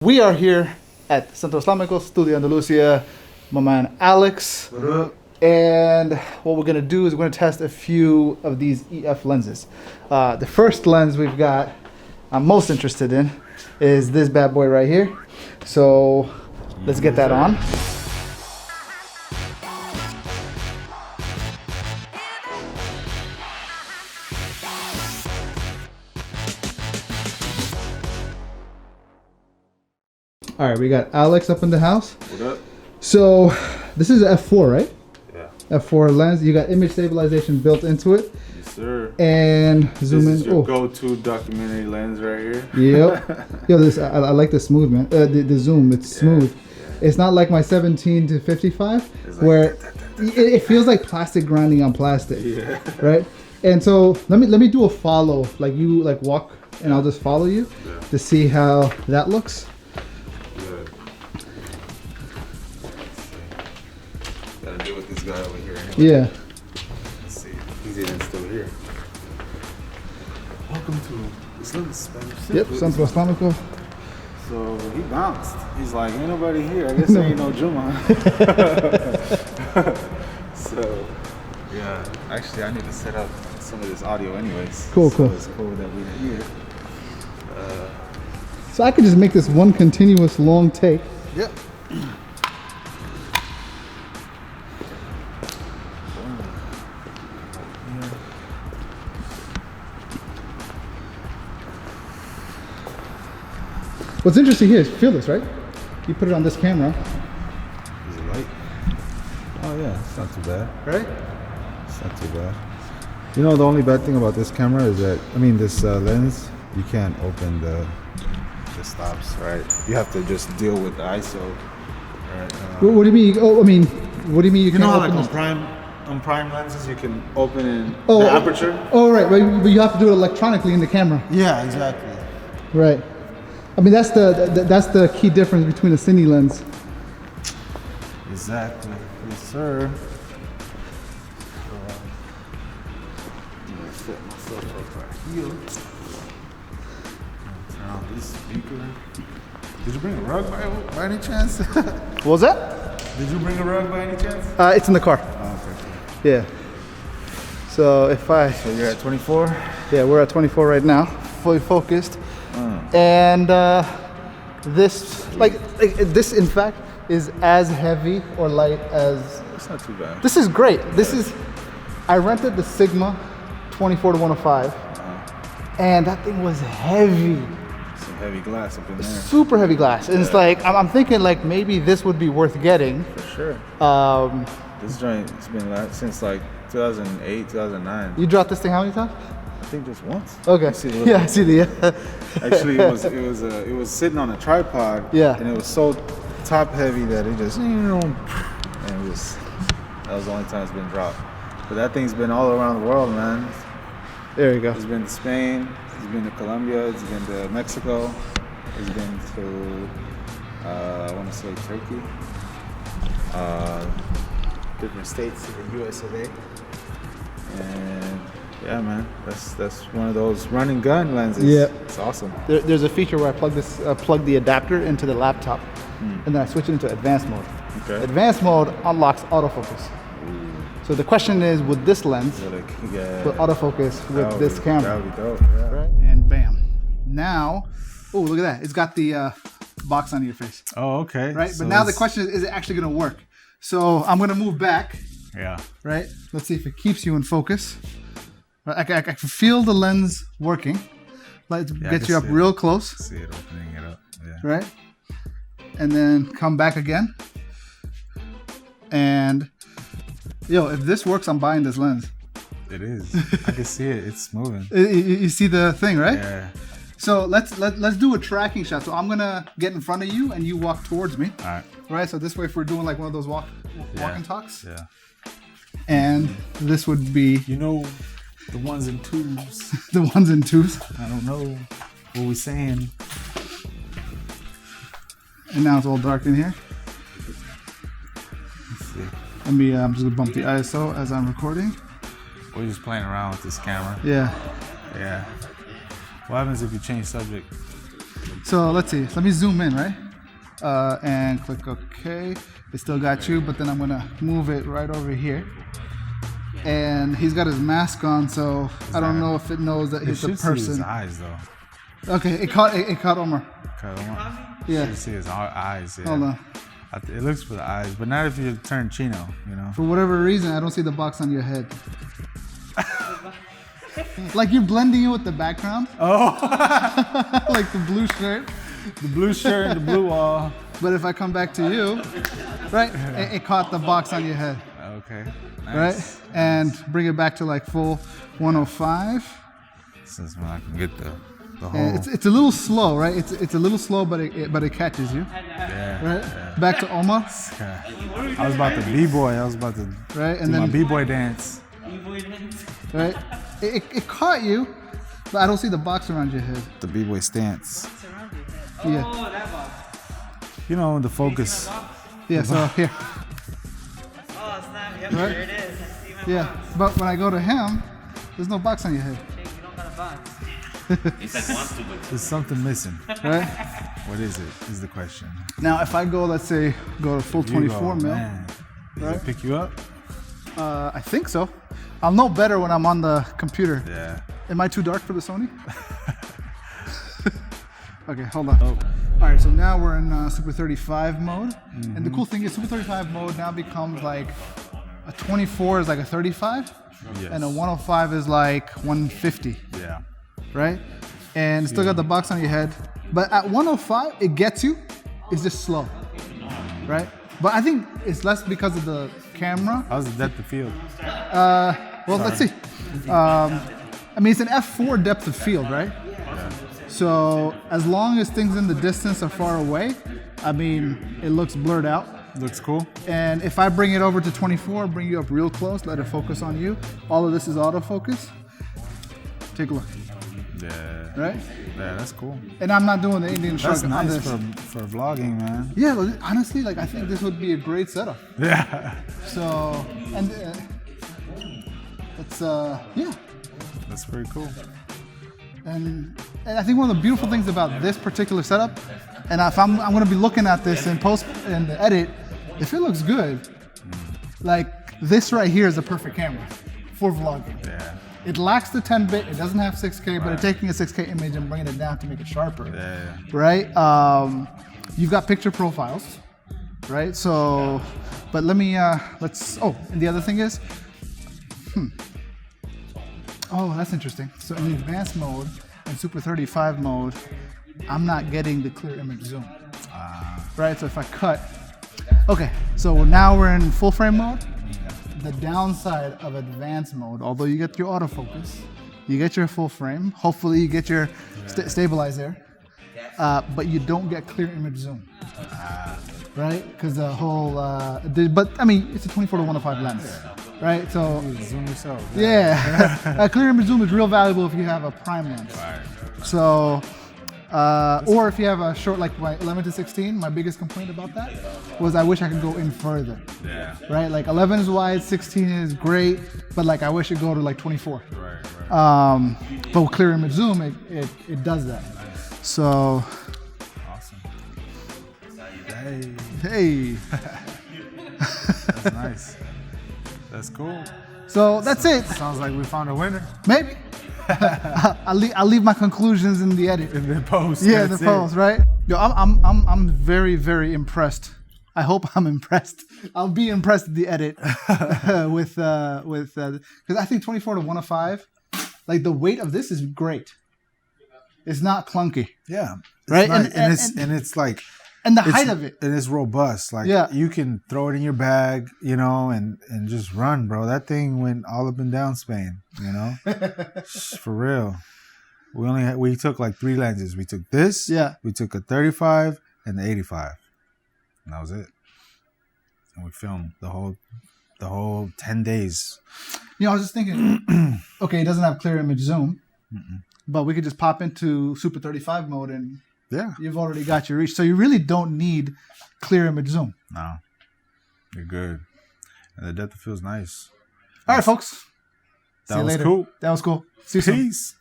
We are here at Centro Islamico, Studio Andalusia, my man Alex. What up? And what we're gonna do is we're gonna test a few of these EF lenses. The first lens we've got, I'm most interested in, is this bad boy right here. So let's get that on. All right, we got Alex up in the house. What up? So this is an f4, right? Yeah. F4 lens. You got image stabilization built into it. Yes, sir. And zoom This is in. your go-to documentary lens right here. Yep. Yo, this I like the smooth, man. The zoom, it's smooth. Yeah. It's not like my 17 to 55, like where it feels like plastic grinding on plastic. Yeah. Right. And so let me do a follow. Like you walk, and I'll just follow you to see how that looks. Gotta deal with this guy over here. Anyway. Yeah. Let's see. He's even still here. Welcome to Islamic Spanish. Yep, Centro Islamico. So he bounced. He's like, ain't nobody here. I guess there ain't no Juma. So, yeah. Actually, I need to set up some of this audio anyways. Cool. It's cool that we're here. So I could just make this one continuous long take. Yep. What's interesting here is, feel this, right? You put it on this camera. Is it light? Oh yeah, it's not too bad. Right? It's not too bad. You know, the only bad thing about this camera is that, this lens, you can't open the stops, right? You have to just deal with the ISO. Right? What do you mean? Oh, what do you mean you can't know how open like on prime lenses you can open in the aperture? Oh, right, but you have to do it electronically in the camera. Yeah, exactly. Right. That's the key difference between a cine lens. Exactly. Yes, sir. I'm gonna set myself up right here. Turn on this speaker. Did you bring a rug by any chance? What was that? Did you bring a rug by any chance? It's in the car. Oh, okay. Yeah. So So you're at 24? Yeah, we're at 24 right now, fully focused. And this, this in fact is as heavy or light as. It's not too bad. This is great. I rented the Sigma 24 to 105, and that thing was heavy. Some heavy glass up in there. Super heavy glass, and it's like I'm thinking like maybe this would be worth getting. For sure. This joint has been since like 2008, 2009. You dropped this thing how many times? I think just once. Okay. I see the. Actually, it was sitting on a tripod. Yeah. And it was so top heavy that it just, and that was the only time it's been dropped. But that thing's been all around the world, man. There you go. It's been to Spain. It's been to Colombia. It's been to Mexico. It's been to I want to say Turkey. Different states in the US of A. And yeah, man, that's one of those running gun lenses. Yeah, it's awesome. There's a feature where I plug the adapter into the laptop, and then I switch it into advanced mode. Okay. Advanced mode unlocks autofocus. So the question is, would this lens put autofocus with this camera? That would be dope. Yeah. Right? And bam. Now, oh, look at that! It's got the box on your face. Oh, okay. Right, so but now the question is it actually going to work? So I'm going to move back. Yeah. Right. Let's see if it keeps you in focus. I can feel the lens working. Let's get you up real close. See it opening it up. Yeah. Right? And then come back again. And if this works, I'm buying this lens. It is. I can see it. It's moving. You see the thing, right? Yeah. So let's do a tracking shot. So I'm gonna get in front of you and you walk towards me. All right. Right. So this way, if we're doing like one of those walk and talks. Yeah. And this would be. The ones and twos. The ones and twos. I don't know what we're saying. And now it's all dark in here. Let's see. I'm just gonna bump the ISO as I'm recording. We're just playing around with this camera. Yeah. Yeah. What happens if you change subject? So let's see. Let me zoom in, right? And click OK. It still got you, but then I'm gonna move it right over here. And he's got his mask on, so I don't know if it knows that he's a person. See his eyes though. Okay, it caught Omar. Yeah. You see his eyes. Yeah. Hold on. It looks for the eyes, but not if you turn chino, you know. For whatever reason, I don't see the box on your head. Like you're blending in with the background. Oh. Like the blue shirt. The blue shirt and the blue wall. But if I come back to you, right, it caught the box on your head. Okay. Nice. Right? And bring it back to like full 105. Since when I can get the whole... And it's a little slow, right? It's a little slow, but it catches you. Yeah. Right? Yeah. Back to Oma. I was about to b-boy. I was about to right? And do then my b-boy dance. Right? It caught you, but I don't see the box around your head. The b-boy stance. Yeah. Oh, that box. You know, the focus. Yeah, so here. Oh, snap. Yep, Right? there it is. I see my Yeah, box. but when I go to him, there's no box on your head. Hey, you don't got a box. There's something missing. Right? What is it? Is the question. Now, if I go, let's say, go to full 24 mil. Man. Does Right? it pick you up? I think so. I'll know better when I'm on the computer. Yeah. Am I too dark for the Sony? Okay, hold on. Oh. All right, so now we're in Super 35 mode. And the cool thing is Super 35 mode now becomes like a 24 is like a 35. Yes. And a 105 is like 150, Yeah. right? And it's still got the box on your head. But at 105, it gets you. It's just slow, right? But I think it's less because of the camera. How's the depth of field? Well, let's see. I mean, it's an f4 depth of field, right? Yeah. So as long as things in the distance are far away, I mean, it looks blurred out. Looks cool. And if I bring it over to 24, bring you up real close, let it focus on you. All of this is autofocus. Take a look. Yeah. Right? Yeah, that's cool. And I'm not doing the Indian shrug That's on nice this. for vlogging, man. Yeah, well, honestly, like I think this would be a great setup. Yeah. So, and it's yeah. That's pretty cool. And I think one of the beautiful things about this particular setup, and if I'm going to be looking at this in post and the edit, if it looks good, like this right here is a perfect camera for vlogging. Yeah. It lacks the 10-bit, it doesn't have 6K, but it's taking a 6K image and bringing it down to make it sharper. Yeah. Right? You've got picture profiles, right? So, but let me, and the other thing is, oh, that's interesting. So in the advanced mode and Super 35 mode, I'm not getting the clear image zoom. Right, so if I cut, okay, so now we're in full frame mode. The downside of advanced mode, although you get your autofocus, you get your full frame, hopefully you get your stabilize there, but you don't get clear image zoom. Right, because the whole, but I mean, it's a 24 to 105 lens. Right, so Zoom yourself. yeah, clear image zoom is real valuable if you have a prime lens. Right. So, or if you have a short, like my 11 to 16, my biggest complaint about that was I wish I could go in further. Yeah. Right, like 11 is wide, 16 is great, but like I wish it go to like 24. Right. But with clear image zoom, it does that. So, Awesome. Hey. hey. That's nice. That's cool. So that's it. Sounds like we found a winner. Maybe. I'll leave my conclusions in the edit. In the post. Yeah, that's the post, right? Yo, I'm very, very impressed. I hope I'm impressed. I'll be impressed at the edit with because I think 24 to 105, like the weight of this is great. It's not clunky. Yeah. It's Right? nice. And it's like, and the height of it. And it's robust. Like, Yeah. you can throw it in your bag, you know, and just run, bro. That thing went all up and down Spain, you know? For real. We took like 3 lenses. We took this. Yeah. We took a 35 and the 85. And that was it. And we filmed the whole 10 days. You know, I was just thinking, okay, it doesn't have clear image zoom, but we could just pop into Super 35 mode and Yeah. you've already got your reach. So you really don't need clear image zoom. No. You're good. And the depth of field's nice. All right, folks. See That you was later. cool. That was cool. See you soon. Peace.